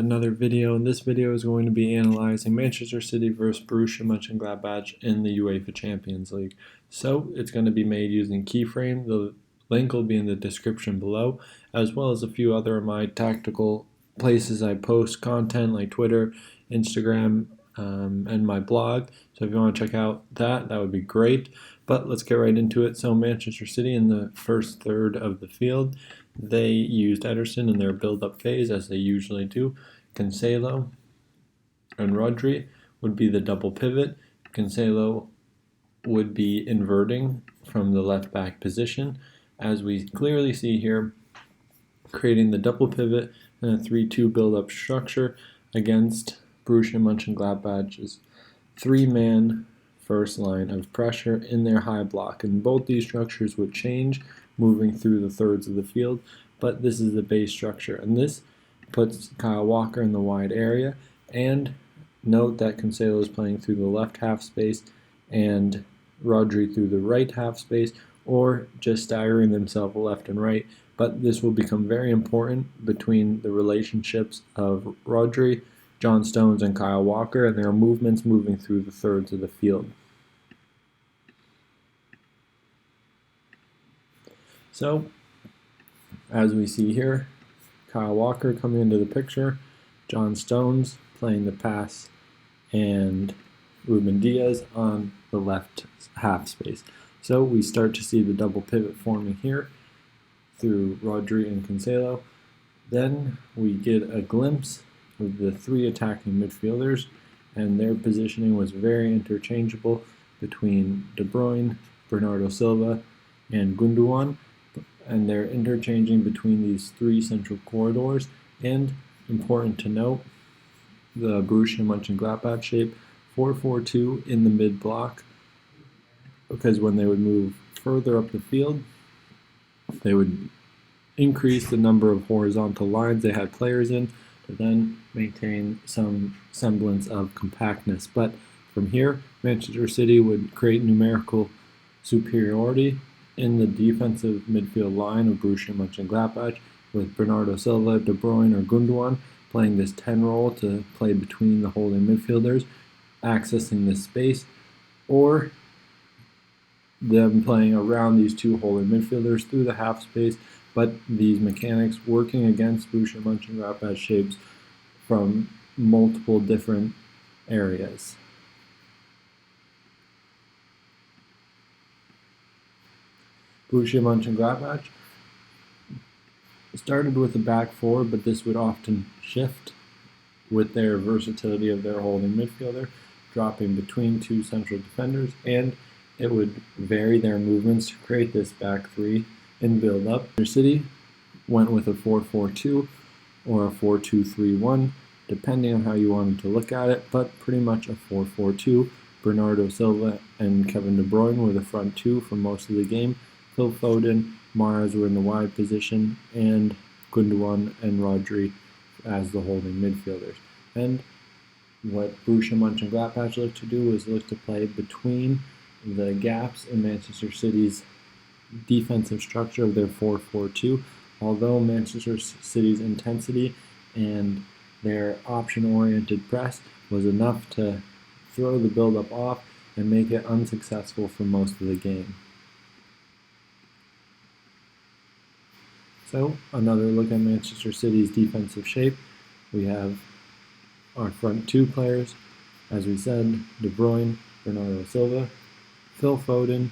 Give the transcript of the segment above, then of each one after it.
Another video. In this video is going to be analyzing Manchester City versus Borussia Mönchengladbach in the UEFA Champions League. So it's going to be made using Keyframe. The link will be in the description below, as well as a few other of my tactical places I post content like Twitter, Instagram, and my blog. So if you want to check out that would be great. But let's get right into it. So Manchester City in the first third of the field, they used Ederson in their build-up phase as they usually do. Cancelo and Rodri would be the double pivot. Cancelo would be inverting from the left back position, as we clearly see here, creating the double pivot and a 3-2 build-up structure against Borussia Mönchengladbach's three-man first line of pressure in their high block. And both these structures would change moving through the thirds of the field, but this is the base structure, and this puts Kyle Walker in the wide area. And note that Cancelo is playing through the left half space and Rodri through the right half space, or just staggering themselves left and right. But this will become very important between the relationships of Rodri, John Stones, and Kyle Walker, and their movements moving through the thirds of the field. So, as we see here, Kyle Walker coming into the picture, John Stones playing the pass, and Ruben Diaz on the left half space. So we start to see the double pivot forming here through Rodri and Cancelo. Then we get a glimpse of the three attacking midfielders, and their positioning was very interchangeable between De Bruyne, Bernardo Silva, and Gundogan. And they're interchanging between these three central corridors. And important to note, the Borussia Mönchengladbach shape 4-4-2 in the mid block, because when they would move further up the field, they would increase the number of horizontal lines they had players in to then maintain some semblance of compactness. But from here, Manchester City would create numerical superiority in the defensive midfield line of Borussia Mönchengladbach, with Bernardo Silva, De Bruyne, or Gundogan playing this 10 role to play between the holding midfielders, accessing this space, or them playing around these two holding midfielders through the half space, but these mechanics working against Borussia Mönchengladbach shapes from multiple different areas. Borussia Mönchengladbach started with a back four, but this would often shift with their versatility of their holding midfielder, dropping between two central defenders, and it would vary their movements to create this back three in build-up. City went with a 4-4-2 or a 4-2-3-1, depending on how you wanted to look at it, but pretty much a 4-4-2. Bernardo Silva and Kevin De Bruyne were the front two for most of the game. Phil Foden, Mahrez were in the wide position, and Gundogan and Rodri as the holding midfielders. And what Borussia Mönchengladbach looked to do was look to play between the gaps in Manchester City's defensive structure of their 4-4-2. Although Manchester City's intensity and their option-oriented press was enough to throw the build-up off and make it unsuccessful for most of the game. So, another look at Manchester City's defensive shape. We have our front two players, as we said, De Bruyne, Bernardo Silva, Phil Foden,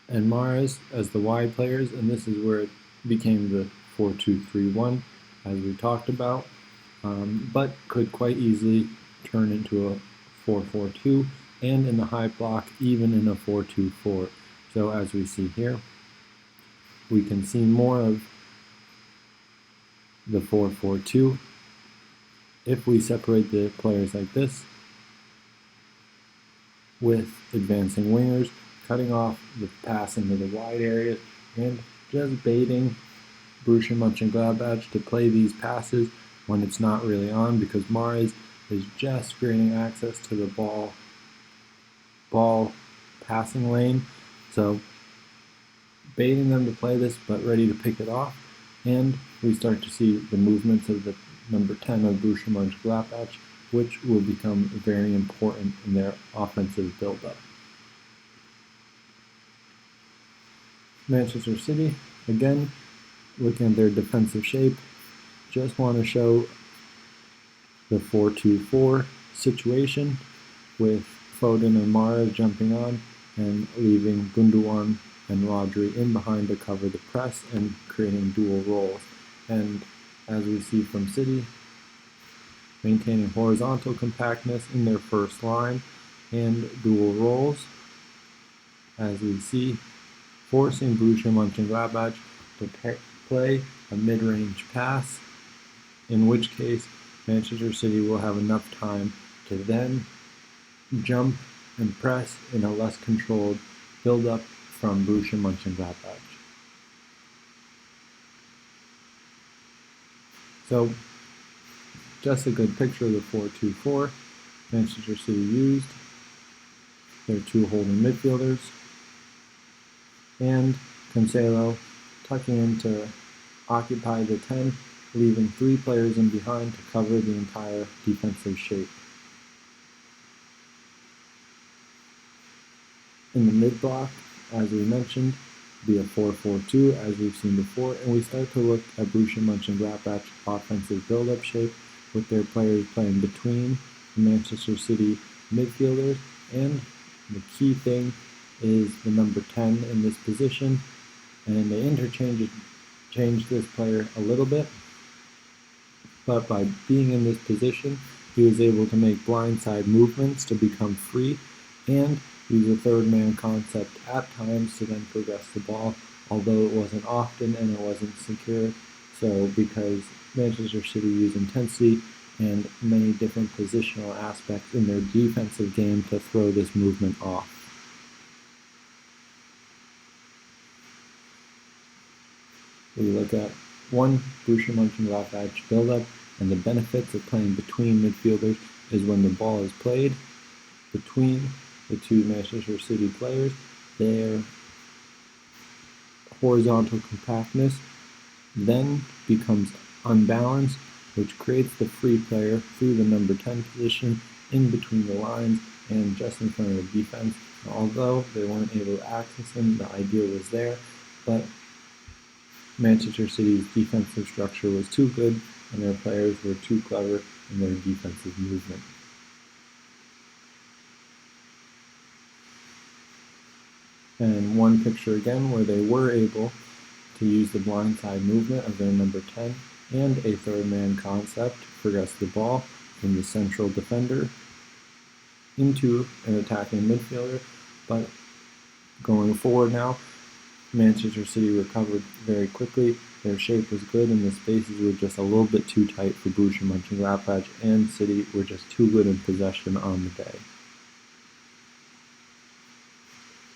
and Mahrez as the wide players, and this is where it became the 4-2-3-1, as we talked about, but could quite easily turn into a 4-4-2, and in the high block, even in a 4-2-4. So as we see here, we can see more of the 4-4-2 if we separate the players like this, with advancing wingers, cutting off the pass into the wide areas, and just baiting Borussia Mönchengladbach to play these passes when it's not really on, because Mahrez is just creating access to the ball passing lane. So baiting them to play this, but ready to pick it off, and we start to see the movements of number 10 of Borussia Mönchengladbach, which will become very important in their offensive build-up. Manchester City, again, looking at their defensive shape, just want to show the 4-2-4 situation with Foden and Mara jumping on and leaving Gundogan and Rodri in behind to cover the press and creating dual roles. And as we see from City, maintaining horizontal compactness in their first line and dual roles, as we see, forcing Borussia Mönchengladbach to play a mid-range pass, in which case Manchester City will have enough time to then jump and press in a less controlled build-up from Borussia Mönchengladbach. So, just a good picture of the 4-2-4 Manchester City used. Their two holding midfielders, and Cancelo tucking in to occupy the 10, leaving 3 players in behind to cover the entire defensive shape. In the mid-block, as we mentioned, be a 4-4-2 as we've seen before, and we start to look at Borussia Mönchengladbach's offensive build-up shape with their players playing between the Manchester City midfielders, and the key thing is the number 10 in this position, and they changed this player a little bit, but by being in this position, he was able to make blindside movements to become free and use a third man concept at times to then progress the ball, although it wasn't often and it wasn't secure. So because Manchester City used intensity and many different positional aspects in their defensive game to throw this movement off. We look at one Borussia Mönchengladbach build-up, and the benefits of playing between midfielders is when the ball is played between the two Manchester City players, their horizontal compactness then becomes unbalanced, which creates the free player through the number 10 position in between the lines and just in front of the defense. Although they weren't able to access him, the idea was there, but Manchester City's defensive structure was too good and their players were too clever in their defensive movement. And one picture again where they were able to use the blindside movement of their number 10 and a third man concept to progress the ball from the central defender into an attacking midfielder. But going forward now, Manchester City recovered very quickly. Their shape was good and the spaces were just a little bit too tight for Borussia Mönchengladbach, and City were just too good in possession on the day.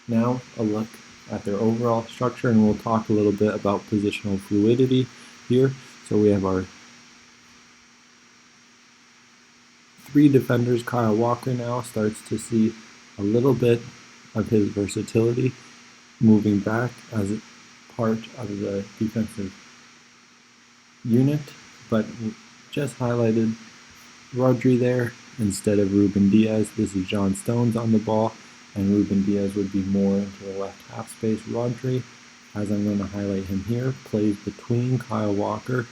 Now a look at their overall structure, and we'll talk a little bit about positional fluidity here. So we have our 3 defenders. Kyle Walker now starts to see a little bit of his versatility moving back as a part of the defensive unit, but just highlighted Rodri there instead of Ruben Diaz. This is John Stones on the ball, and Ruben Diaz would be more into the left half space. Rodri, as I'm going to highlight him here, plays between Kyle Walker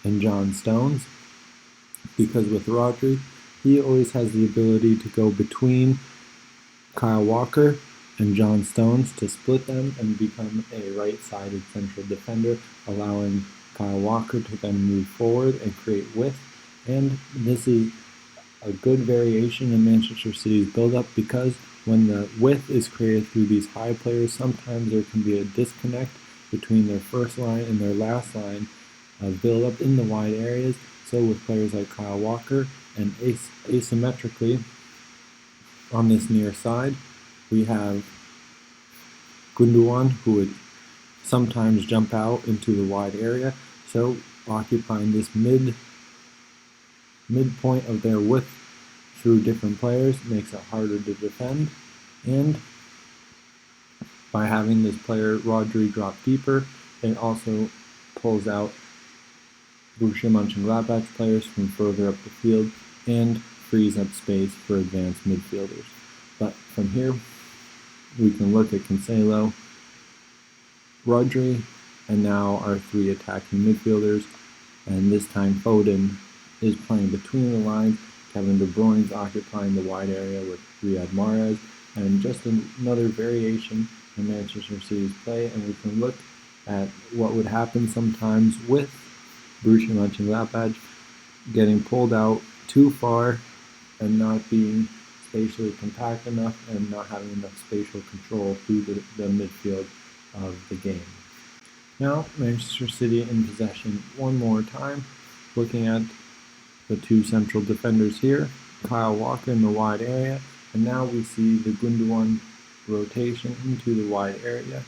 and John Stones, because with Rodri, he always has the ability to go between Kyle Walker and John Stones to split them and become a right-sided central defender, allowing Kyle Walker to then move forward and create width. And this is a good variation in Manchester City's build-up, because when the width is created through these high players, sometimes there can be a disconnect between their first line and their last line of build-up in the wide areas. So with players like Kyle Walker, and asymmetrically on this near side, we have Gundogan, who would sometimes jump out into the wide area, so occupying this midpoint of their width through different players makes it harder to defend. And by having this player Rodri drop deeper, it also pulls out Borussia Mönchengladbach players from further up the field and frees up space for advanced midfielders. But from here, we can look at Cancelo, Rodri, and now our three attacking midfielders. And this time Foden is playing between the lines. Kevin De Bruyne's occupying the wide area with Riyad Mahrez. And just another variation in Manchester City's play. And we can look at what would happen sometimes with Borussia Mönchengladbach getting pulled out too far and not being spatially compact enough and not having enough spatial control through the midfield of the game. Now, Manchester City in possession one more time, looking at the two central defenders here, Kyle Walker in the wide area, and now we see the Gundogan rotation into the wide area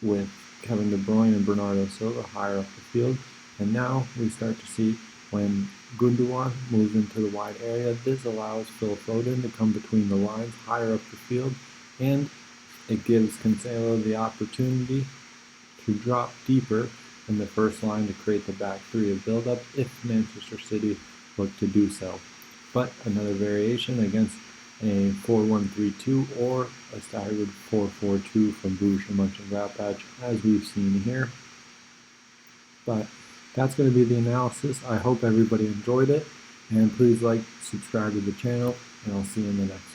with Kevin De Bruyne and Bernardo Silva higher up the field. And now we start to see when Gundogan moves into the wide area, this allows Phil Foden to come between the lines higher up the field, and it gives Cancelo the opportunity to drop deeper in the first line to create the back three of build-up if Manchester City look to do so. But another variation against a 4-1-3-2 or a staggered 4-4-2 from Borussia Mönchengladbach, as we've seen here. But that's going to be the analysis. I hope everybody enjoyed it, and please like, subscribe to the channel, and I'll see you in the next one.